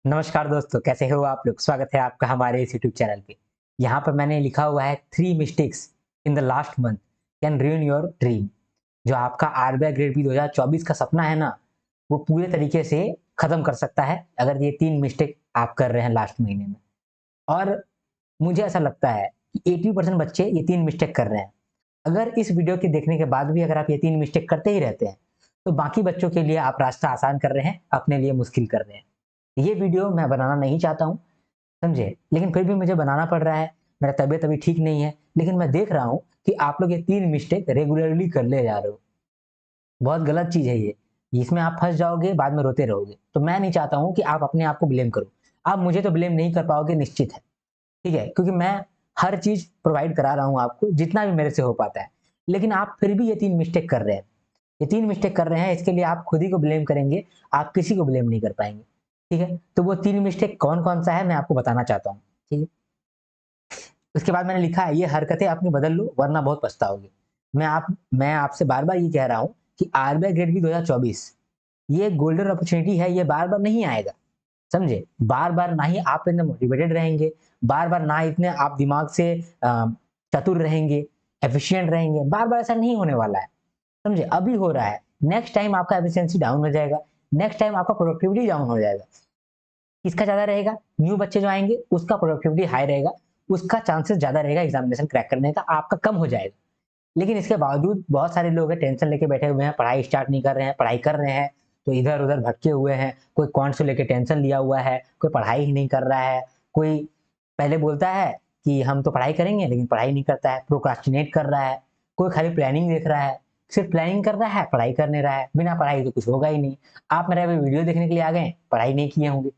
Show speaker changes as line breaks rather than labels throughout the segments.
नमस्कार दोस्तों, कैसे हो आप लोग? स्वागत है आपका हमारे इस यूट्यूब चैनल पे। यहाँ पर मैंने लिखा हुआ है 3 mistakes in the last month can ruin your dream. जो आपका आरबीआई ग्रेड बी 2024 का सपना है ना, वो पूरे तरीके से खत्म कर सकता है अगर ये 3 मिस्टेक आप कर रहे हैं लास्ट महीने में। और मुझे ऐसा लगता है कि 80% बच्चे ये 3 मिस्टेक कर रहे हैं। अगर इस वीडियो के देखने के बाद भी अगर आप ये 3 मिस्टेक करते ही रहते हैं, तो बाकी बच्चों के लिए आप रास्ता आसान कर रहे हैं, अपने लिए मुश्किल कर रहे हैं। ये वीडियो मैं बनाना नहीं चाहता हूँ, समझे? लेकिन फिर भी मुझे बनाना पड़ रहा है, मेरा तबीयत अभी ठीक नहीं है, लेकिन मैं देख रहा हूँ कि आप लोग ये 3 मिस्टेक रेगुलरली कर ले जा रहे हो। बहुत गलत चीज़ है ये, इसमें आप फँस जाओगे, बाद में रोते रहोगे। तो मैं नहीं चाहता हूँ कि आप अपने आप को ब्लेम करो। आप मुझे तो ब्लेम नहीं कर पाओगे निश्चित है, ठीक है? क्योंकि मैं हर चीज़ प्रोवाइड करा रहा हूँ आपको, जितना भी मेरे से हो पाता है। लेकिन आप फिर भी ये 3 मिस्टेक कर रहे हैं। ये 3 मिस्टेक कर रहे हैं, इसके लिए आप खुद ही को ब्लेम करेंगे, आप किसी को ब्लेम नहीं कर पाएँगे, ठीक है? तो वो 3 मिस्टेक कौन-कौन सा है, मैं आपको बताना चाहता हूँ, ठीक है? उसके बाद मैंने लिखा है, ये हरकतें अपनी बदल लो वरना बहुत पछताओगे। मैं आपसे बार-बार ये कह रहा हूँ कि आरबीआई ग्रेड बी 2024 ये गोल्डन अपॉर्च्युनिटी है, ये बार-बार नहीं आएगा, समझे? बार-बार ना ही आप इतने मोटिवेटेड रहेंगे, बार-बार ना इतने आप दिमाग से चतुर रहेंगे, एफिशिएंट रहेंगे, बार-बार ऐसा नहीं होने वाला है, समझे? अभी हो रहा है, नेक्स्ट टाइम आपका एफिशिएंसी डाउन हो जाएगा, नेक्स्ट टाइम आपका प्रोडक्टिविटी डाउन हो जाएगा। किसका ज़्यादा रहेगा? न्यू बच्चे जो आएँगे, उसका प्रोडक्टिविटी हाई रहेगा, उसका चांसेस ज़्यादा रहेगा एग्ज़ामिनेशन क्रैक करने का, आपका कम हो जाएगा। लेकिन इसके बावजूद बहुत सारे लोग हैं टेंशन लेके बैठे हुए हैं, पढ़ाई स्टार्ट नहीं कर रहे हैं, पढ़ाई कर रहे हैं, तो इधर-उधर भटके हुए हैं, कोई कॉन्ट्स को लेके टेंशन लिया हुआ है, कोई पढ़ाई ही नहीं कर रहा है, कोई पहले बोलता है कि हम तो पढ़ाई करेंगे, लेकिन पढ़ाई नहीं करता है, प्रोक्रास्टिनेट कर रहा है, कोई खाली प्लानिंग देख रहा है, सिर्फ प्लानिंग कर रहा है, पढ़ाई कर नहीं रहा है, बिना पढ़ाई तो कुछ होगा ही नहीं। आप मेरा अभी वीडियो देखने के लिए आ गए हैं, पढ़ाई नहीं किए होंगे,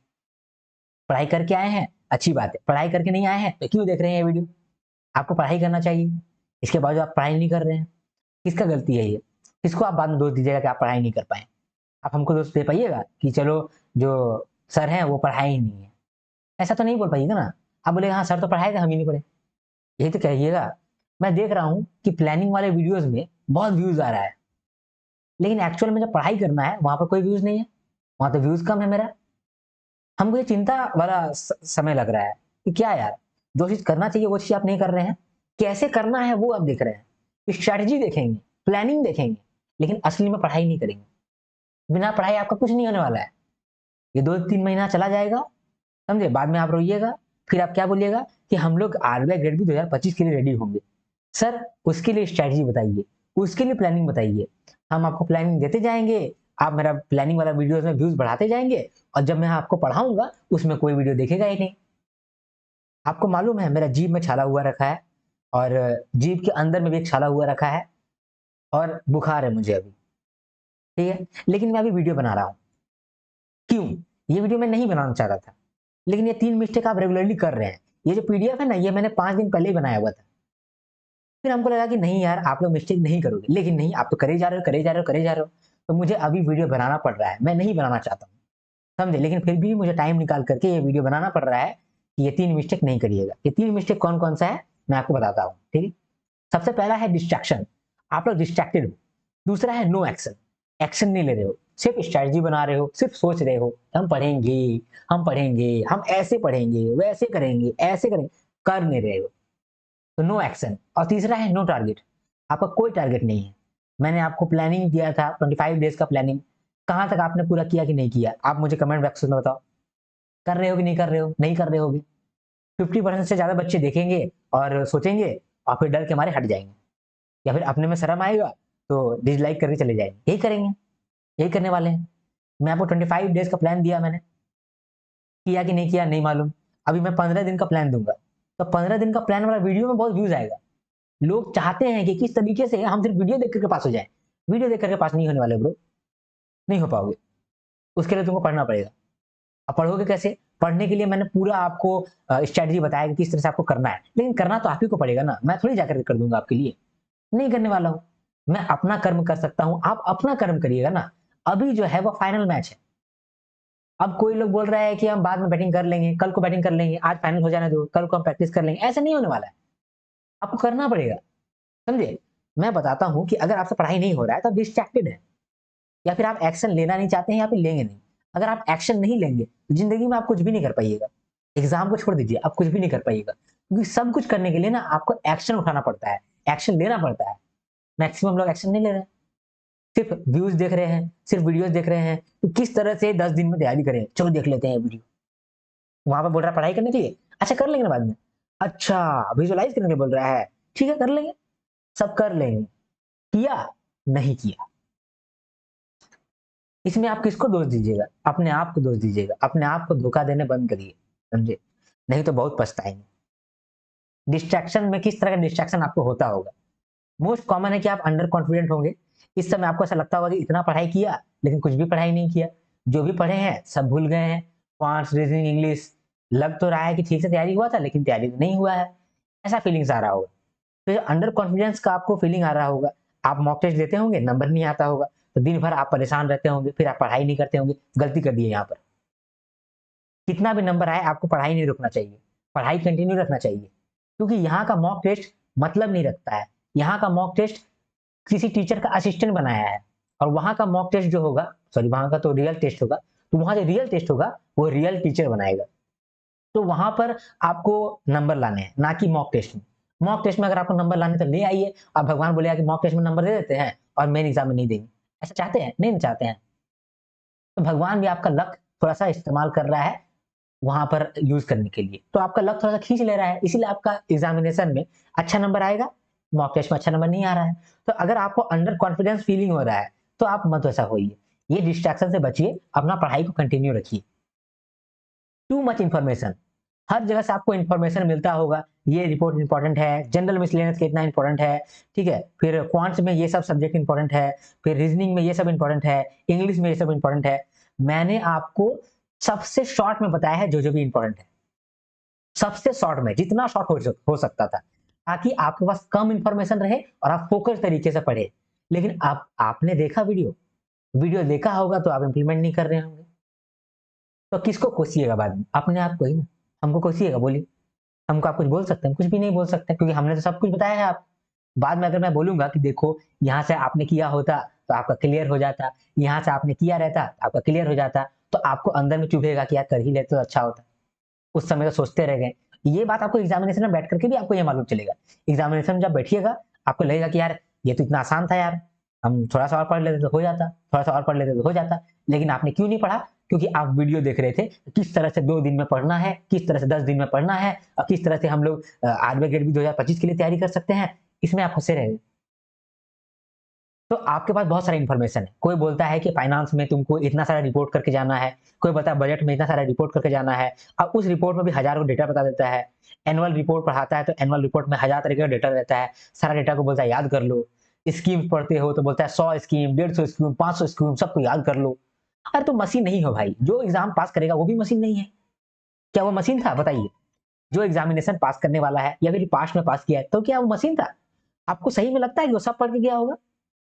पढ़ाई करके आए हैं, अच्छी बात है, पढ़ाई करके नहीं आए हैं, तो क्यों देख रहे हैं ये वीडियो? आपको पढ़ाई करना चाहिए, इसके बावजूद आप पढ़ाई नहीं कर रहे हैं। किसका गलती है ये? किसको आप बाद में दोष दीजिएगा कि आप पढ़ाई नहीं कर पाए? आप हमको दोष दे पाइएगा कि चलो जो सर हैं वो पढ़ाए ही नहीं है। ऐसा तो नहीं बोल पाइएगा ना। आप बोलेगा हाँ, सर तो पढ़ाए थे हम ही नहीं पढ़े। यही तो कहिएगा। मैं देख रहा हूँ कि प्लानिंग वाले वीडियोज़ में बहुत व्यूज़ आ रहा है, लेकिन एक्चुअल में जब पढ़ाई करना है वहाँ पर कोई व्यूज़ नहीं है, वहाँ तो व्यूज़ कम है मेरा। हमको ये चिंता वाला समय लग रहा है कि क्या यार, जो चीज़ करना चाहिए वो चीज़ आप नहीं कर रहे हैं। कैसे करना है वो आप देख रहे हैं। स्ट्रैटेजी देखेंगे, प्लानिंग देखेंगे, लेकिन असली में पढ़ाई नहीं करेंगे। बिना पढ़ाई आपका कुछ नहीं होने वाला है। ये 2-3 महीना चला जाएगा, समझे? बाद में आप रोइएगा, फिर आप क्या बोलिएगा कि हम लोग आरबीआई ग्रेड बी 2025 के लिए रेडी होंगे। सर, उसके लिए स्ट्रैटेजी बताइए, उसके लिए प्लानिंग बताइए। हम आपको प्लानिंग देते जाएँगे, आप मेरा प्लानिंग वाला वीडियोज़ में व्यूज़ बढ़ाते जाएँगे और जब मैं आपको पढ़ाऊँगा, उसमें कोई वीडियो देखेगा ही नहीं। आपको मालूम है मेरा जीभ में छाला हुआ रखा है और जीभ के अंदर में भी एक छाला हुआ रखा है और बुखार है मुझे अभी, ठीक है? लेकिन मैं अभी वीडियो बना रहा हूँ। क्यों? ये वीडियो मैं नहीं बनाना चाह रहा था, लेकिन ये 3 मिस्टेक आप रेगुलरली कर रहे हैं। ये जो पीडीएफ है ना, ये मैंने 5 दिन पहले ही बनाया हुआ था। फिर हमको लगा कि नहीं यार, आप लोग मिस्टेक नहीं करोगे, लेकिन नहीं, आप तो करे जा रहे हो, करे जा रहे हो, करे जा रहे हो। तो मुझे अभी वीडियो बनाना पड़ रहा है, मैं नहीं बनाना चाहता हूँ, समझे? लेकिन फिर भी मुझे टाइम निकाल कर के ये वीडियो बनाना पड़ रहा है कि ये 3 मिस्टेक नहीं करिएगा। ये 3 मिस्टेक कौन-कौन सा है, मैं आपको बताता हूँ, ठीक है? सबसे पहला है डिस्ट्रैक्शन, आप लोग डिस्ट्रैक्टेड हो। दूसरा है नो एक्शन, एक्शन नहीं ले रहे हो, सिर्फ स्ट्रैटेजी बना रहे हो, सिर्फ सोच रहे हो, हम पढ़ेंगे, हम ऐसे पढ़ेंगे, वैसे करेंगे, ऐसे करेंगे, कर नहीं रहे हो, तो नो एक्शन। और तीसरा है नो टारगेट, आपका कोई टारगेट नहीं है। मैंने आपको प्लानिंग दिया था 25 डेज़ का प्लानिंग, कहाँ तक आपने पूरा किया कि नहीं किया? आप मुझे कमेंट बॉक्स में बताओ। कर रहे हो कि नहीं कर रहे हो? नहीं कर रहे होगे। 50% से ज़्यादा बच्चे देखेंगे और सोचेंगे और फिर डर के मारे हट जाएँगे। या फिर अपने में शर्म आएगा तो डिसलाइक करके चले जाएँगे। यही करेंगे, यही करने वाले हैं। मैं आपको 25 डेज़ का प्लान दिया मैंने, किया कि नहीं किया नहीं मालूम। अभी मैं 15 दिन का प्लान दूँगा, तो 15 दिन का प्लान वाला वीडियो में बहुत व्यूज़ आएगा। लोग चाहते हैं कि किस तरीके से हम सिर्फ वीडियो देख कर के पास हो जाएँ। वीडियो देख कर के पास नहीं होने वाले ब्रो, नहीं हो पाओगे। उसके लिए तुमको पढ़ना पड़ेगा। अब पढ़ोगे कैसे? पढ़ने के लिए मैंने पूरा आपको स्ट्रैटेजी बताया कि किस तरह से आपको करना है। लेकिन करना तो आप ही को पड़ेगा ना, मैं थोड़ी जाकर के कर दूँगा आपके लिए। नहीं करने वाला हूँ। मैं अपना कर्म कर सकता हूँ, आप अपना कर्म करिएगा ना। अभी जो है वो फाइनल मैच है। अब कोई लोग बोल रहे हैं कि हम बाद में बैटिंग कर लेंगे, कल को बैटिंग कर लेंगे, आज फाइनल हो जाने दो, कल को हम प्रैक्टिस कर लेंगे, ऐसा नहीं होने वाला है। आपको करना पड़ेगा, समझे? मैं बताता हूँ कि अगर आपसे पढ़ाई नहीं हो रहा है तो आप डिस्ट्रैक्टेड हैं या फिर आप एक्शन लेना नहीं चाहते हैं या फिर लेंगे नहीं। अगर आप एक्शन नहीं लेंगे तो जिंदगी में आप कुछ भी नहीं कर पाइएगा। एग्जाम को छोड़ दीजिए, आप कुछ भी नहीं कर पाइएगा, क्योंकि सब कुछ करने के लिए ना आपको एक्शन उठाना पड़ता है, एक्शन लेना पड़ता है। मैक्सिमम लोग एक्शन नहीं ले रहे हैं, सिर्फ व्यूज देख रहे हैं, सिर्फ वीडियोस देख रहे हैं। तो किस तरह से 10 दिन में तैयारी करें, चलो देख लेते हैं वीडियो। वहां पर बोल रहा है पढ़ाई करने के लिए, अच्छा कर लेंगे ना बाद में। अच्छा विजुअलाइज करने के लिए बोल रहा है, ठीक है कर लेंगे, सब कर लेंगे। किया नहीं किया, इसमें आप किसको दोष दीजिएगा? अपने आप को दोष दीजिएगा। अपने आप को धोखा देने बंद करिए, समझे? नहीं तो बहुत पछताएंगे। डिस्ट्रैक्शन में किस तरह का डिस्ट्रैक्शन आपको होता होगा? मोस्ट कॉमन है कि आप अंडर कॉन्फिडेंट होंगे। इस समय आपको ऐसा लगता होगा कि इतना पढ़ाई किया लेकिन कुछ भी पढ़ाई नहीं किया, जो भी पढ़े हैं सब भूल गए हैं। क्वांट्स, रीजनिंग, इंग्लिश लग तो रहा है कि ठीक से तैयारी हुआ था लेकिन तैयारी तो नहीं हुआ है, ऐसा फीलिंग्स आ रहा होगा। तो अंडर कॉन्फिडेंस का आपको फीलिंग आ रहा होगा। आप मॉक टेस्ट देते होंगे, नंबर नहीं आता होगा, तो दिन भर आप परेशान रहते होंगे, फिर आप पढ़ाई नहीं करते होंगे। गलती कर दी है यहाँ पर। कितना भी नंबर आए आपको पढ़ाई नहीं रुकना चाहिए, पढ़ाई कंटिन्यू रखना चाहिए, क्योंकि यहाँ का मॉक टेस्ट मतलब नहीं रखता है। यहाँ का मॉक टेस्ट किसी टीचर का असिस्टेंट बनाया है, और वहां का मॉक टेस्ट जो होगा, सॉरी वहां का तो रियल टेस्ट होगा, तो वहां जो रियल टेस्ट होगा वो रियल टीचर बनाएगा। तो वहां पर आपको नंबर लाने हैं, ना कि मॉक टेस्ट में। मॉक टेस्ट में अगर आपको नंबर लाने तो ले आइए, अब भगवान बोलेगा कि मॉक टेस्ट में नंबर दे देते हैं और मेन एग्जाम में नहीं देंगे, ऐसा चाहते हैं? नहीं चाहते हैं। तो भगवान भी आपका लक थोड़ा सा इस्तेमाल कर रहा है वहां पर यूज करने के लिए, तो आपका लक थोड़ा सा खींच ले रहा है, इसीलिए आपका एग्जामिनेशन में अच्छा नंबर आएगा, मॉक टेस्ट में अच्छा नंबर नहीं आ रहा है। तो अगर आपको अंडर कॉन्फिडेंस फीलिंग हो रहा है तो आप मत वैसा होइए, ये डिस्ट्रैक्शन से बचिए, अपना पढ़ाई को कंटिन्यू रखिए। टू मच इन्फॉर्मेशन, हर जगह से आपको इन्फॉर्मेशन मिलता होगा, ये रिपोर्ट इंपॉर्टेंट है, जनरल मिसलेनियस कितना इंपॉर्टेंट है, ठीक है, फिर क्वांट्स में ये सब सब्जेक्ट इंपॉर्टेंट है, फिर रीजनिंग में ये सब इंपॉर्टेंट है, इंग्लिश में ये सब इंपॉर्टेंट है। मैंने आपको सबसे शॉर्ट में बताया है जो भी इंपॉर्टेंट है, सबसे शॉर्ट में, जितना शॉर्ट हो सकता था, ताकि आपके पास कम इंफॉर्मेशन रहे और आप फोकस तरीके से पढ़े। लेकिन आपने देखा वीडियो, वीडियो देखा होगा तो आप इंप्लीमेंट नहीं कर रहे होंगे, तो किसको कोसिएगा बाद में? अपने आप को ही ना। हमको कोसिएगा, बोलिए, हमको आप कुछ बोल सकते हैं? कुछ भी नहीं बोल सकते, क्योंकि हमने तो सब कुछ बताया है आप। बाद में अगर मैं बोलूंगा कि देखो यहाँ से आपने किया होता तो आपका क्लियर हो जाता, यहाँ से आपने किया रहता तो आपका क्लियर हो जाता, तो आपको अंदर में चुभेगा कि यार कर ही लेते तो अच्छा होता। उस समय तो सोचते रह गए। ये बात आपको एग्जामिनेशन में बैठ करके भी आपको ये मालूम चलेगा। एग्जामिनेशन में जब बैठिएगा आपको लगेगा कि यार ये तो इतना आसान था यार, हम थोड़ा सा और पढ़ लेते तो हो जाता, थोड़ा सा और पढ़ लेते तो हो जाता। लेकिन आपने क्यों नहीं पढ़ा? क्योंकि आप वीडियो देख रहे थे किस तरह से 2 दिन में पढ़ना है, किस तरह से 10 दिन में पढ़ना है, और किस तरह से हम लोग आरबीआई ग्रेड बी 2025 के लिए तैयारी कर सकते हैं। इसमें आप फंसे रहे। तो आपके पास बहुत सारा इन्फॉर्मेशन है। कोई बोलता है कि फाइनेंस में तुमको इतना सारा रिपोर्ट करके जाना है, कोई बोलता है बजट में इतना सारा रिपोर्ट करके जाना है, अब उस रिपोर्ट में भी हजारों डेटा बता देता है। एनुअल रिपोर्ट पढ़ाता है तो एनुअल रिपोर्ट में 1000 तरीके का डेटा रहता है, सारा डेटा को बोलता है याद कर लो। स्कीम पढ़ते हो तो बोलता है 100 स्कीम, 150 स्कीम, 500 स्कीम, सबको याद कर लो। अरे तो मशीन नहीं हो भाई, जो एग्जाम पास करेगा वो भी मशीन नहीं है। क्या वो मशीन था? बताइए। जो एग्जामिनेशन पास करने वाला है या फिर पास में पास किया है, तो क्या वो मशीन था? आपको सही में लगता है कि वो सब पढ़ के गया होगा?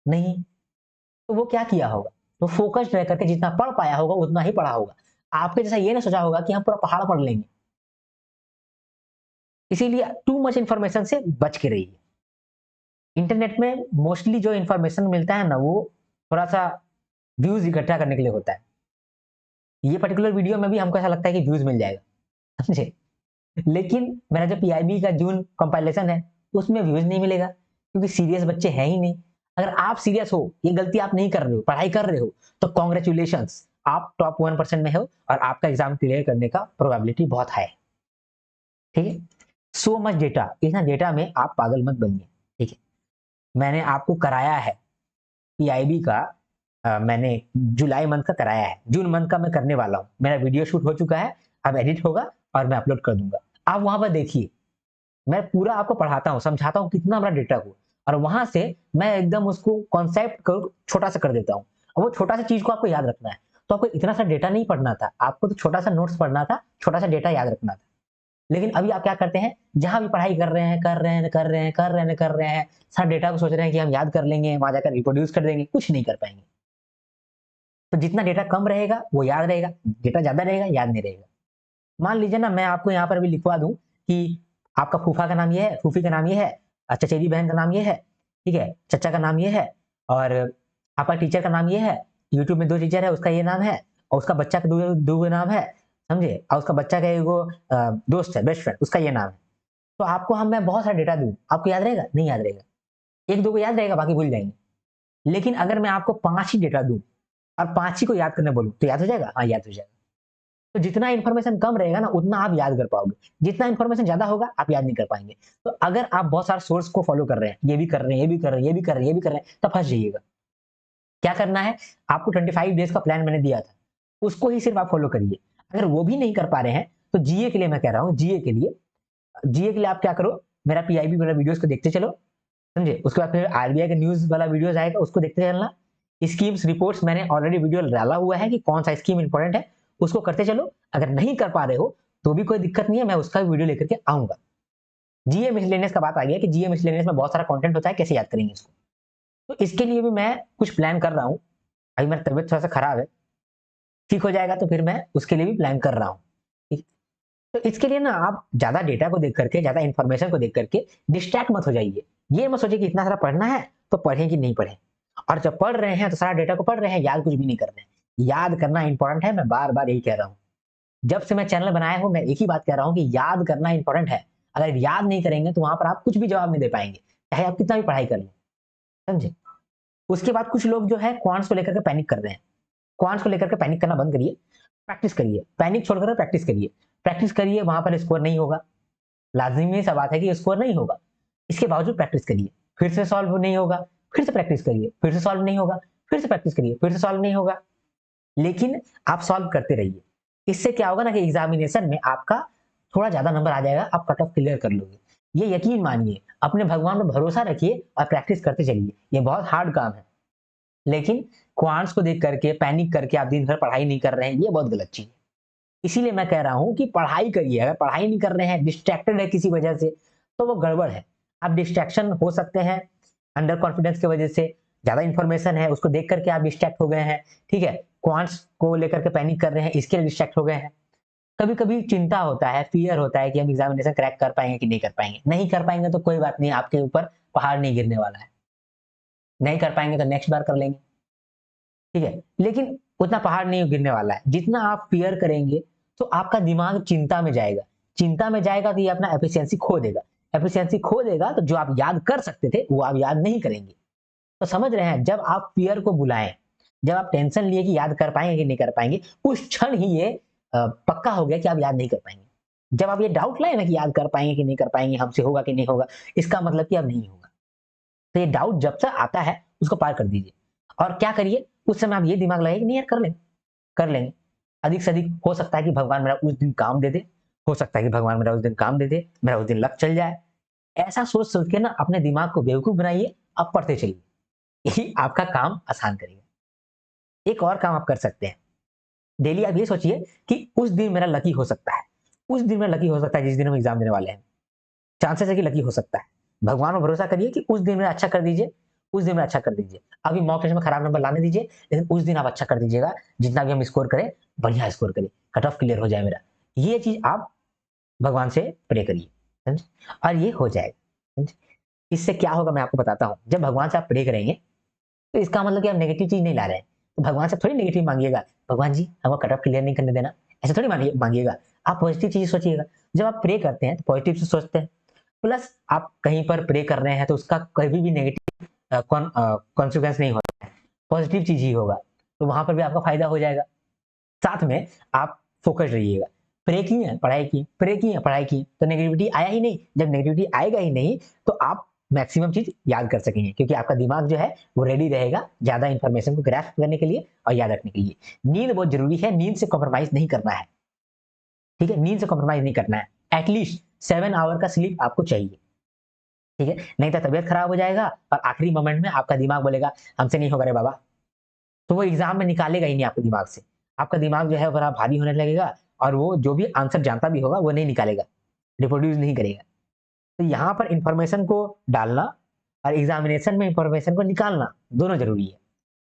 नहीं। तो वो क्या किया होगा? वो फोकस्ड रह करके जितना पढ़ पाया होगा उतना ही पढ़ा होगा। आपके जैसा ये ना सोचा होगा कि हम पूरा पहाड़ पढ़ लेंगे। इसीलिए टू मच इन्फॉर्मेशन से बच के रहिए। इंटरनेट में मोस्टली जो इन्फॉर्मेशन मिलता है ना, वो थोड़ा सा व्यूज इकट्ठा करने के लिए होता है। ये पर्टिकुलर वीडियो में भी हमको ऐसा लगता है कि व्यूज मिल जाएगा, समझे? लेकिन मेरा जो पीआईबी का जून कंपाइलेशन है उसमें व्यूज नहीं मिलेगा, क्योंकि सीरियस बच्चे हैं ही नहीं। अगर आप सीरियस हो, ये गलती आप नहीं कर रहे हो, पढ़ाई कर रहे हो, तो कॉन्ग्रेचुलेशन, आप टॉप 1% में हो और आपका एग्जाम क्लियर करने का प्रोबेबिलिटी बहुत हाई है। ठीक है? सो मच डेटा, इतना डेटा में आप पागल मत बनिए। ठीक है? मैंने आपको कराया है पीआईबी का, मैंने जुलाई मंथ का कराया है, जून मंथ का मैं करने वाला हूँ। मेरा वीडियो शूट हो चुका है, अब एडिट होगा और मैं अपलोड कर दूंगा। आप वहां पर देखिए, मैं पूरा आपको पढ़ाता हूँ, समझाता हूँ कितना बड़ा डेटा को, और वहां से मैं एकदम उसको कॉन्सेप्ट को छोटा सा कर देता हूँ। और वो छोटा सा चीज को आपको याद रखना है, तो आपको इतना सा डेटा नहीं पढ़ना था, आपको तो छोटा सा नोट्स पढ़ना था, छोटा सा डेटा याद रखना था। लेकिन अभी आप क्या करते हैं, जहां भी पढ़ाई कर रहे हैं कर रहे हैं कर रहे हैं कर रहे हैं कर रहे हैं, सारा डेटा को सोच रहे हैं कि हम याद कर लेंगे, वहां जाकर रिप्रोड्यूस कर देंगे, कुछ नहीं कर पाएंगे। तो जितना डेटा कम रहेगा वो याद रहेगा, डेटा ज्यादा रहेगा याद नहीं रहेगा। मान लीजिए ना, मैं आपको यहाँ पर भी लिखवा दूं कि आपका फूफा का नाम ये है, फूफी का नाम ये है, चचेरी बहन का नाम ये है, ठीक है, चचा का नाम ये है, और आपका टीचर का नाम ये है, यूट्यूब में 2 टीचर है उसका ये नाम है, और उसका बच्चा का दो नाम है, समझे, और उसका बच्चा का एगो दोस्त है, बेस्ट फ्रेंड, उसका ये नाम है, तो आपको मैं बहुत सारा डेटा दूं, आपको याद रहेगा? नहीं याद रहेगा। एक दो को याद रहेगा, बाकी भूल जाएंगे। लेकिन अगर मैं आपको 5 ही डेटा दूं और 5 ही को याद करने बोलूं, तो याद हो जाएगा? हाँ, याद हो जाएगा। तो जितना इन्फॉर्मेशन कम रहेगा ना, उतना आप याद कर पाओगे। जितना इन्फॉर्मेशन ज्यादा होगा, आप याद नहीं कर पाएंगे। तो अगर आप बहुत सारे सोर्स को फॉलो कर रहे हैं, ये भी कर रहे हैं, ये भी कर रहे हैं, ये भी कर रहे हैं, ये भी कर रहे हैं, तब फंस जाइएगा। क्या करना है, आपको 25 डेज का प्लान मैंने दिया था, उसको ही सिर्फ आप फॉलो करिए। अगर वो भी नहीं कर पा रहे हैं, तो जीए के लिए मैं कह रहा हूँ, जीए के लिए आप क्या करो, मेरा पीआईबी वाला वीडियोस को देखते चलो, समझे। उसके बाद फिर आरबीआई का न्यूज वाला वीडियोस आएगा, उसको देखते चलना। स्कीम्स रिपोर्ट्स मैंने ऑलरेडी वीडियो डाला हुआ है कि कौन सा स्कीम इंपॉर्टेंट है, उसको करते चलो। अगर नहीं कर पा रहे हो तो भी कोई दिक्कत नहीं है, मैं उसका वीडियो लेकर के आऊंगा। जीए मिसलेनियस का बात आ गया कि जीए मिसलेनियस में बहुत सारा कंटेंट होता है, कैसे याद करेंगे इसको। तो इसके लिए भी मैं कुछ प्लान कर रहा हूँ। अभी मेरी तबियत थोड़ा सा खराब है, ठीक हो जाएगा तो फिर मैं उसके लिए भी प्लान कर रहा हूँ। ठीक। तो इसके लिए ना आप ज्यादा डेटा को देख करके, ज्यादा इन्फॉर्मेशन को देख करके डिस्ट्रैक्ट मत हो जाइए। ये मत सोचिए कि इतना सारा पढ़ना है तो पढ़ें कि नहीं पढ़ें। और जब पढ़ रहे हैं तो सारा डेटा को पढ़ रहे हैं, याद कुछ भी नहीं कर रहे हैं। याद करना इंपॉर्टेंट है, मैं बार बार यही कह रहा हूँ। जब से मैं चैनल बनाया हूं, मैं एक ही बात कह रहा हूँ कि याद करना इंपॉर्टेंट है। अगर याद नहीं करेंगे तो वहां पर आप कुछ भी जवाब नहीं दे पाएंगे, चाहे आप कितना भी पढ़ाई कर लें, समझे। उसके बाद कुछ लोग जो है क्वांट्स को लेकर के पैनिक कर रहे हैं। क्वांट्स को लेकर के पैनिक करना बंद करिए, प्रैक्टिस करिए, पैनिक छोड़कर प्रैक्टिस करिए। प्रैक्टिस करिए, वहां पर स्कोर नहीं होगा, लाजिमी सा बात है कि स्कोर नहीं होगा। इसके बावजूद प्रैक्टिस करिए, फिर से सॉल्व नहीं होगा, फिर से प्रैक्टिस करिए, फिर से सॉल्व नहीं होगा, फिर से प्रैक्टिस करिए, फिर से सॉल्व नहीं होगा। लेकिन आप सॉल्व करते रहिए। इससे क्या होगा ना कि एग्जामिनेशन में आपका थोड़ा ज्यादा नंबर आ जाएगा, आप कट ऑफ क्लियर कर लोगे। ये यकीन मानिए, अपने भगवान पर भरोसा रखिए और प्रैक्टिस करते चलिए। ये बहुत हार्ड काम है, लेकिन क्वांट्स को देख करके पैनिक करके आप दिन भर पढ़ाई नहीं कर रहे हैं, ये बहुत गलत चीज है। इसीलिए मैं कह रहा हूं कि पढ़ाई करिए। अगर पढ़ाई नहीं कर रहे हैं, डिस्ट्रैक्टेड है किसी वजह से, तो वो गड़बड़ है। आप डिस्ट्रैक्शन हो सकते हैं अंडर कॉन्फिडेंस की वजह से, ज्यादा इंफॉर्मेशन है उसको देख करके आप डिस्ट्रैक्ट हो गए हैं, ठीक है। क्वांट्स को लेकर के पैनिक कर रहे हैं, इसके लिए डिस्ट्रैक्ट हो गए हैं। कभी कभी चिंता होता है, फियर होता है कि हम एग्जामिनेशन क्रैक कर पाएंगे कि नहीं कर पाएंगे। नहीं कर पाएंगे तो कोई बात नहीं, आपके ऊपर पहाड़ नहीं गिरने वाला है। नहीं कर पाएंगे तो नेक्स्ट बार कर लेंगे, ठीक है। लेकिन उतना पहाड़ नहीं गिरने वाला है। जितना आप फियर करेंगे तो आपका दिमाग चिंता में जाएगा। चिंता में जाएगा तो ये अपना एफिशिएंसी खो देगा। एफिशिएंसी खो देगा तो जो आप याद कर सकते थे वो आप याद नहीं करेंगे। तो समझ रहे हैं, जब आप फियर को बुलाएं, जब आप टेंशन लिए कि याद कर पाएंगे कि नहीं कर पाएंगे, उस क्षण ही ये पक्का हो गया कि आप याद नहीं कर पाएंगे। जब आप ये डाउट लाए ना कि याद कर पाएंगे कि नहीं कर पाएंगे, हमसे होगा कि नहीं होगा, इसका मतलब कि अब नहीं होगा। तो ये डाउट जब तक आता है उसको पार कर दीजिए। और क्या करिए, उस समय आप ये दिमाग लगाइए कि नहीं यार, कर लेंगे, कर लेंगे। अधिक से अधिक हो सकता है कि भगवान मेरा उस दिन काम दे दे, हो सकता है कि भगवान मेरा उस दिन काम दे दे, मेरा उस दिन लक चल जाए। ऐसा सोच सोच के ना अपने दिमाग को बेवकूफ बनाइए, आप पढ़ते चलिए। यही आपका काम आसान करेगा। एक और काम आप कर सकते हैं, डेली आप ये सोचिए कि उस दिन मेरा लकी हो सकता है, उस दिन मेरा लकी हो सकता है जिस दिन हम एग्जाम देने वाले हैं। चांसेस है कि लकी हो सकता है। भगवान पर भरोसा करिए कि उस दिन में अच्छा कर दीजिए, उस दिन में अच्छा कर दीजिए। अभी मॉक टेस्ट में खराब नंबर लाने दीजिए, लेकिन उस दिन आप अच्छा कर दीजिएगा। जितना भी हम स्कोर करें, बढ़िया स्कोर करें, कट ऑफ क्लियर हो जाए मेरा। ये चीज आप भगवान से प्रे करिए, समझे, और ये हो जाएगा, समझे। इससे क्या होगा मैं आपको बताता हूँ। जब भगवान से आप प्रे करेंगे तो इसका मतलब कि आप नेगेटिव चीज नहीं ला रहे हैं। तो भगवान से थोड़ी नेगेटिव मांगिएगा, भगवान जी हमको कट ऑफ क्लियर नहीं करने देना, ऐसे थोड़ी मांगिएगा। आप पॉजिटिव चीज सोचिएगा। जब आप प्रे करते हैं तो पॉजिटिव से सोचते हैं। प्लस आप कहीं पर प्रे कर रहे हैं तो उसका कभी भी नेगेटिव कॉन्सिक्वेंस नहीं होता है, पॉजिटिव चीज ही होगा। तो वहां पर भी आपका फायदा हो जाएगा। साथ में आप फोकस रहिएगा। प्रे की है, पढ़ाई की, प्रे की है, पढ़ाई की, तो नेगेटिविटी आया ही नहीं। जब नेगेटिविटी आएगा ही नहीं तो आप मैक्सिमम चीज याद कर सकेंगे, क्योंकि आपका दिमाग जो है वो रेडी रहेगा ज्यादा इंफॉर्मेशन को ग्रास्प करने के लिए और याद रखने के लिए। नींद बहुत जरूरी है, नींद से कॉम्प्रोमाइज नहीं करना है, ठीक है। नींद से कॉम्प्रोमाइज नहीं करना है। एटलीस्ट 7 आवर का स्लीप आपको चाहिए, ठीक है। नहीं तो तबियत खराब हो जाएगा और आखिरी मोमेंट में आपका दिमाग बोलेगा हमसे नहीं होगा रे बाबा, तो वो एग्जाम में निकालेगा ही नहीं आपके दिमाग से। आपका दिमाग जो है बड़ा भारी होने लगेगा और वो जो भी आंसर जानता भी होगा वो नहीं निकालेगा, रिप्रोड्यूस नहीं करेगा। तो यहाँ पर इंफॉर्मेशन को डालना और एग्जामिनेशन में इंफॉर्मेशन को निकालना दोनों जरूरी है।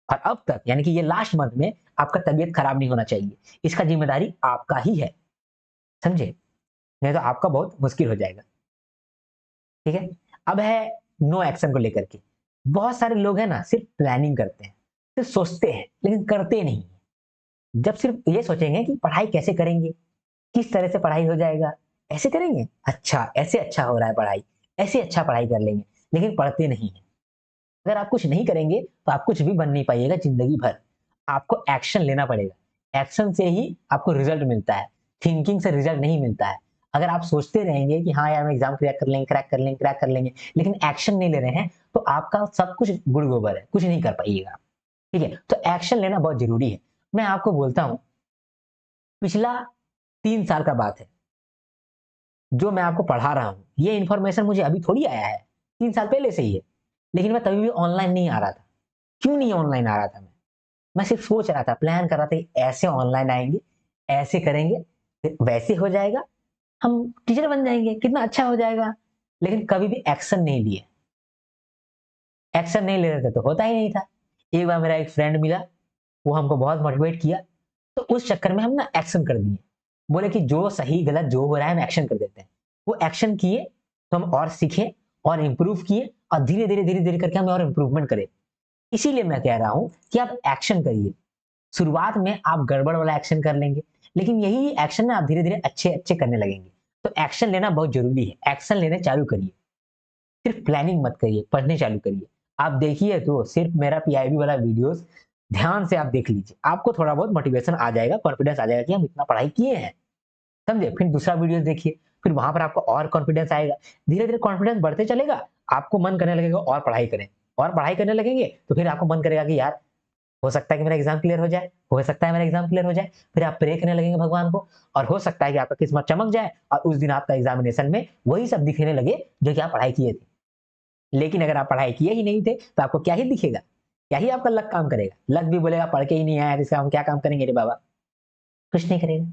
और अब तक यानी कि ये लास्ट मंथ में आपका तबियत खराब नहीं होना चाहिए, इसका जिम्मेदारी आपका ही है, समझे। नहीं तो आपका बहुत मुश्किल हो जाएगा, ठीक है। अब है नो एक्शन को लेकर के। बहुत सारे लोग हैं ना, सिर्फ प्लानिंग करते हैं, सिर्फ सोचते हैं लेकिन करते नहीं। जब सिर्फ ये सोचेंगे कि पढ़ाई कैसे करेंगे, किस तरह से पढ़ाई हो जाएगा, ऐसे करेंगे, अच्छा ऐसे अच्छा हो रहा है पढ़ाई, ऐसे अच्छा पढ़ाई कर लेंगे, लेकिन पढ़ते नहीं है। अगर आप कुछ नहीं करेंगे तो आप कुछ भी बन नहीं पाइएगा जिंदगी भर। आपको एक्शन लेना पड़ेगा, एक्शन से ही आपको रिजल्ट मिलता है, थिंकिंग से रिजल्ट नहीं मिलता है। अगर आप सोचते रहेंगे कि हाँ यार हम एग्जाम क्रैक कर लेंगे, क्रैक कर लेंगे, क्रैक कर लेंगे, लेकिन एक्शन नहीं ले रहे हैं, तो आपका सब कुछ गुड़ गोबर है, कुछ नहीं कर पाइएगा। ठीक है, तो एक्शन लेना बहुत जरूरी है। मैं आपको बोलता हूँ, पिछला 3 साल का बात है, जो मैं आपको पढ़ा रहा हूँ, ये इन्फॉर्मेशन मुझे अभी थोड़ी आया है, 3 साल पहले से ही है। लेकिन मैं तभी भी ऑनलाइन नहीं आ रहा था। क्यों नहीं ऑनलाइन आ रहा था? मैं सिर्फ सोच रहा था, प्लान कर रहा था कि ऐसे ऑनलाइन आएंगे, ऐसे करेंगे, फिर वैसे हो जाएगा, हम टीचर बन जाएंगे, कितना अच्छा हो जाएगा। लेकिन कभी भी एक्शन नहीं लिए, एक्शन नहीं ले रहे थे तो होता ही नहीं था। एक बार मेरा एक फ्रेंड मिला, वो हमको बहुत मोटिवेट किया, तो उस चक्कर में हम ना एक्शन कर दिए। बोले कि जो सही गलत जो हो रहा है हम एक्शन कर देते हैं। वो एक्शन किए तो हम और सीखे और इम्प्रूव किए, और धीरे धीरे धीरे धीरे करके हम और इम्प्रूवमेंट करें। इसीलिए मैं कह रहा हूं कि आप एक्शन करिए। शुरुआत में आप गड़बड़ वाला एक्शन कर लेंगे, लेकिन यही एक्शन ना आप धीरे धीरे अच्छे अच्छे करने लगेंगे। तो एक्शन लेना बहुत जरूरी है, एक्शन लेने चालू करिए। सिर्फ प्लानिंग मत करिए, पढ़ने चालू करिए। आप देखिए तो सिर्फ मेरा पीआईबी वाला वीडियोस ध्यान से आप देख लीजिए, आपको थोड़ा बहुत मोटिवेशन आ जाएगा, कॉन्फिडेंस आ जाएगा कि हम इतना पढ़ाई किए हैं। समझे? फिर दूसरा वीडियो देखिए, फिर वहां पर आपको और कॉन्फिडेंस आएगा। धीरे धीरे कॉन्फिडेंस बढ़ते चलेगा, आपको मन करने लगेगा और पढ़ाई करें। और पढ़ाई करने लगेंगे तो फिर आपको मन करेगा कि यार हो सकता है कि मेरा एग्जाम क्लियर हो जाए, हो सकता है मेरा एग्जाम क्लियर हो जाए। फिर आप प्रे करने लगेंगे भगवान को, और हो सकता है कि आपका किस्मत चमक जाए और उस दिन आपका एग्जामिनेशन में वही सब दिखने लगे जो कि आप पढ़ाई किए थे। लेकिन अगर आप पढ़ाई किए ही नहीं थे तो आपको क्या ही दिखेगा? क्या ही आपका लक काम करेगा? लक भी बोलेगा पढ़ के ही नहीं आया, इसका हम क्या काम करेंगे रे बाबा? कुछ नहीं करेगा।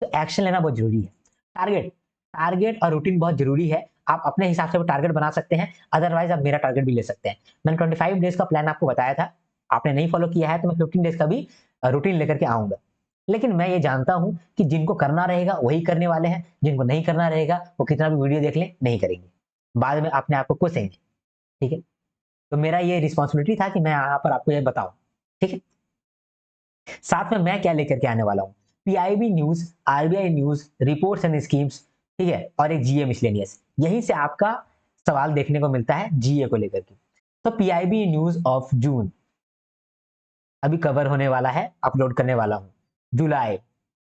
तो एक्शन लेना बहुत जरूरी है। टारगेट, टारगेट और रूटीन बहुत जरूरी है। आप अपने हिसाब से वो टारगेट बना सकते हैं, अदरवाइज आप मेरा टारगेट भी ले सकते हैं। मैंने 25 डेज का प्लान आपको बताया था, आपने नहीं फॉलो किया है तो मैं 15 डेज का भी रूटीन लेकर के आऊंगा। लेकिन मैं ये जानता हूं कि जिनको करना रहेगा वही करने वाले हैं, जिनको नहीं करना रहेगा वो कितना भी वीडियो देख लें नहीं करेंगे, बाद में अपने आप को कोसेंगे। ठीक है, तो मेरा ये रिस्पॉन्सिबिलिटी था कि मैं यहाँ पर आपको ये बताऊं। ठीक है, साथ में मैं क्या लेकर के आने वाला हूँ, PIB news, RBI news, reports and schemes, ठीक है, और एक जीए मिसलेनियस। यहीं से आपका सवाल देखने को मिलता है जीए को लेकर के। तो पीआईबी न्यूज ऑफ जून अभी कवर होने वाला है, अपलोड करने वाला हूँ। जुलाई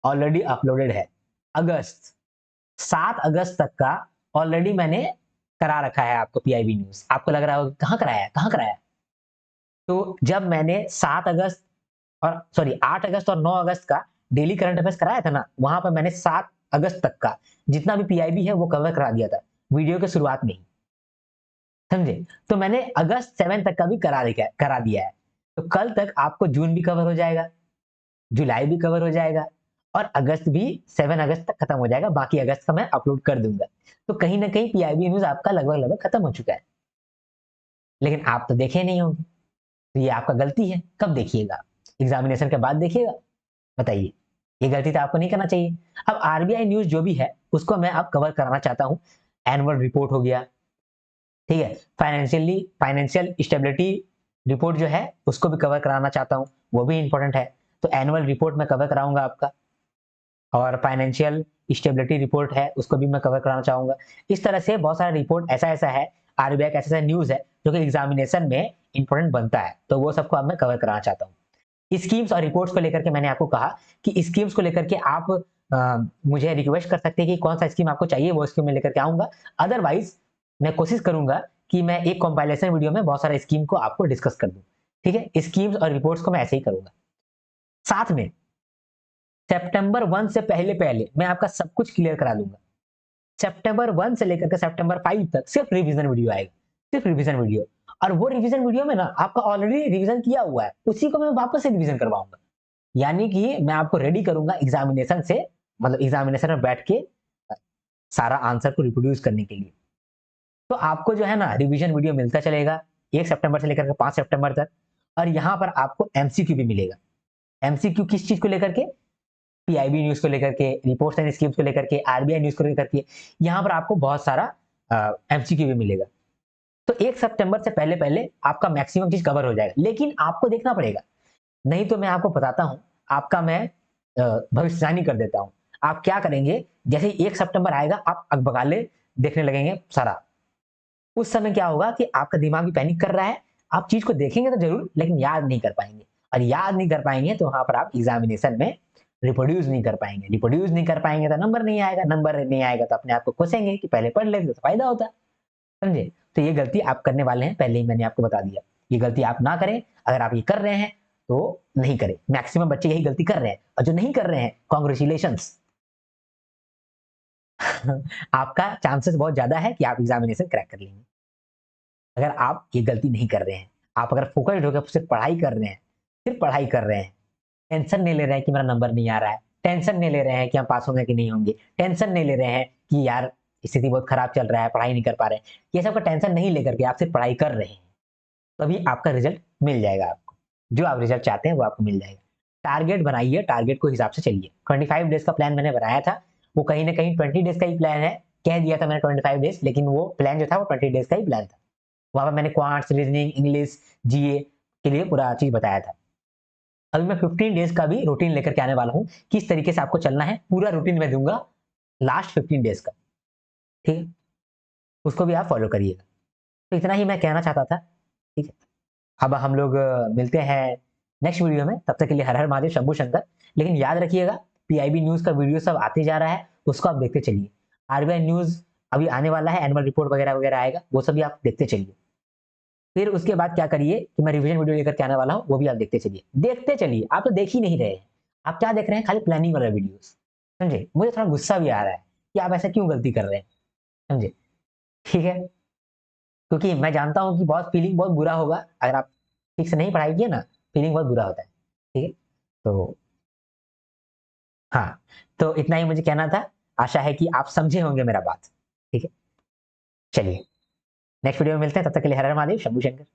ऑलरेडी अपलोडेड है। अगस्त, 7 अगस्त तक का ऑलरेडी मैंने करा रखा है आपको पीआईबी न्यूज। आपको लग रहा होगा कहाँ कराया, कहाँ कराया? तो जब मैंने 7 अगस्त और सॉरी 8 अगस्त और 9 अगस्त का डेली करंट अफेयर्स कराया था ना, वहां पर मैंने 7 अगस्त तक का जितना भी पीआईबी है वो कवर करा दिया था वीडियो के शुरुआत में ही। समझे? तो मैंने अगस्त 7 तक का भी करा दिया है। तो कल तक आपको जून भी कवर हो जाएगा, जुलाई भी कवर हो जाएगा, और अगस्त भी 7 अगस्त तक खत्म हो जाएगा। बाकी अगस्त का मैं अपलोड कर दूंगा। तो कहीं ना कहीं पीआईबी न्यूज आपका लगभग लगभग खत्म हो चुका है, लेकिन आप तो देखे नहीं होंगे। तो ये आपका गलती है। कब देखिएगा? एग्जामिनेशन के बाद देखिएगा। बताइए, ये गलती तो आपको नहीं करना चाहिए। अब आरबीआई न्यूज जो भी है उसको मैं अब कवर कराना चाहता हूँ। एनुअल रिपोर्ट हो गया, ठीक है, फाइनेंशियल स्टेबिलिटी रिपोर्ट जो है उसको भी कवर कराना चाहता हूँ, वो भी इंपॉर्टेंट है। तो एनुअल रिपोर्ट मैं कवर कराऊंगा आपका, और फाइनेंशियल स्टेबिलिटी रिपोर्ट है उसको भी मैं कवर कराना चाहूंगा। इस तरह से बहुत सारा रिपोर्ट ऐसा ऐसा है, आरबीआई का ऐसा ऐसा न्यूज है जो कि एग्जामिनेशन में इंपॉर्टेंट बनता है, तो वो सबको अब मैं कवर कराना चाहता हूँ। स्कीम्स और रिपोर्ट्स को लेकर के मैंने आपको कहा कि स्कीम्स को लेकर के आप मुझे रिक्वेस्ट कर सकते हैं कि कौन सा स्कीम आपको चाहिए, वो स्कीम मैं लेकर के आऊंगा। अदरवाइज मैं कोशिश करूंगा कि मैं एक कंपाइलेशन वीडियो में बहुत सारे स्कीम को आपको डिस्कस कर दूं। ठीक है, स्कीम्स और रिपोर्ट्स को मैं ऐसे ही करूंगा। साथ में September 1 से पहले पहले मैं आपका सब कुछ क्लियर करा दूंगा। September 1 से लेकर के September 5 तक सिर्फ रिवीजन वीडियो आएगा, सिर्फ रिवीजन वीडियो। और वो रिवीजन वीडियो में ना आपका ऑलरेडी रिवीजन किया हुआ है, उसी को मैं वापस से रिवीजन करवाऊंगा। यानी कि मैं आपको रेडी करूंगा एग्जामिनेशन से, मतलब एग्जामिनेशन में बैठ के सारा आंसर को रिप्रोड्यूस करने के लिए। तो आपको जो है ना रिवीजन वीडियो मिलता चलेगा 1 सितंबर से लेकर के 5 सितंबर तक। और यहाँ पर आपको एमसीक्यू भी मिलेगा। एमसीक्यू किस चीज को लेकर के? पीआईबी न्यूज को लेकर के, रिपोर्ट्स एंड स्कीम्स को लेकर के, आरबीआई न्यूज को लेकर के। यहाँ पर आपको बहुत सारा एमसीक्यू भी मिलेगा। तो 1 सितंबर से पहले पहले आपका मैक्सिमम चीज कवर हो जाएगा, लेकिन आपको देखना पड़ेगा। नहीं तो मैं आपको बताता हूँ, आपका मैं भविष्यवाणी कर देता हूँ। आप क्या करेंगे, जैसे ही 1 सितंबर आएगा आप अगबगाले देखने लगेंगे सारा। उस समय क्या होगा कि आपका दिमाग भी पैनिक कर रहा है, आप चीज़ को देखेंगे तो ज़रूर लेकिन याद नहीं कर पाएँगे, और याद नहीं कर पाएँगे तो वहाँ पर आप एग्ज़ामिनेशन में रिप्रोड्यूस नहीं कर पाएँगे, रिप्रोड्यूस नहीं कर पाएँगे तो नंबर नहीं आएगा, नंबर नहीं आएगा तो अपने आप को कोसेंगे कि पहले पढ़ लेते तो फ़ायदा होता, समझे? तो ये गलती आप करने वाले हैं, पहले ही मैंने आपको बता दिया। ये गलती आप ना करें, अगर आप ये कर रहे हैं तो नहीं करें। मैक्सिमम बच्चे यही गलती कर रहे हैं, और जो नहीं कर रहे हैं कांग्रेचुलेशंस आपका चांसेस बहुत ज़्यादा है कि आप एग्ज़ामिनेशन क्रैक कर लेंगे। अगर आप ये गलती नहीं कर रहे हैं, आप अगर फ़ोकस्ड होकर सिर्फ़ पढ़ाई कर रहे हैं, सिर्फ़ पढ़ाई कर रहे हैं, टेंशन नहीं ले रहे हैं कि मेरा नंबर नहीं आ रहा है, टेंशन नहीं ले रहे हैं कि हम पास होंगे कि नहीं होंगे, टेंशन नहीं ले रहे हैं कि यार स्थिति बहुत खराब चल रहा है, पढ़ाई नहीं कर पा रहे हैं। ये सब का टेंशन नहीं लेकर के आप सिर्फ़ पढ़ाई कर रहे हैं, तभी आपका रिज़ल्ट मिल जाएगा आपको। जो आप रिज़ल्ट चाहते हैं वो आपको मिल जाएगा। टारगेट बनाइए, टारगेट के हिसाब से चलिए। 25 डेज़ का प्लान मैंने बनाया था, वो कहीं न कहीं 20 डेज़ का ही प्लान है। कह दिया था मैंने 25 डेज़, लेकिन वो प्लान जो था वो 20 डेज़ का ही प्लान था। वहाँ पे मैंने क्वांट्स, रीजनिंग, इंग्लिश, जीए के लिए पूरा चीज़ बताया था। अभी मैं 15 डेज़ का भी रूटीन लेकर के आने वाला हूँ, किस तरीके से आपको चलना है, पूरा रूटीन मैं दूँगा लास्ट 15 डेज़ का, ठीक है? उसको भी आप फ़ॉलो करिएगा। तो इतना ही मैं कहना चाहता था, ठीक है? अब हम लोग मिलते हैं नेक्स्ट वीडियो में, तब तक के लिए हर हर महादेव, शंभू शंकर। लेकिन याद रखिएगा, पीआईबी न्यूज़ का वीडियो सब आते जा रहा है, उसको आप देखते चलिए। आरबीआई न्यूज़ अभी आने वाला है, एनुअल रिपोर्ट वगैरह-वगैरह आएगा, वो सब भी आप देखते चलिए। फिर उसके बाद क्या करिए कि मैं रिवीजन वीडियो लेकर के आने वाला हूँ, वो भी आप देखते चलिए। देखते चलिए, आप तो देख ही नहीं रहे हैं। आप क्या देख रहे हैं? खाली प्लानिंग वाला वीडियोज़, समझे? मुझे थोड़ा गुस्सा भी आ रहा है कि आप ऐसा क्यों गलती कर रहे हैं, समझे? ठीक है? क्योंकि मैं जानता हूँ कि बहुत फीलिंग बहुत बुरा होगा, अगर आप ठीक से नहीं पढ़ाई किए ना, फीलिंग बहुत बुरा होता है, ठीक है? तो हाँ, तो इतना ही मुझे कहना था। आशा है कि आप समझे होंगे मेरा बात, ठीक है? चलिए, नेक्स्ट वीडियो में मिलते हैं, तब तक के लिए हर हर महादेव, शंभू शंकर।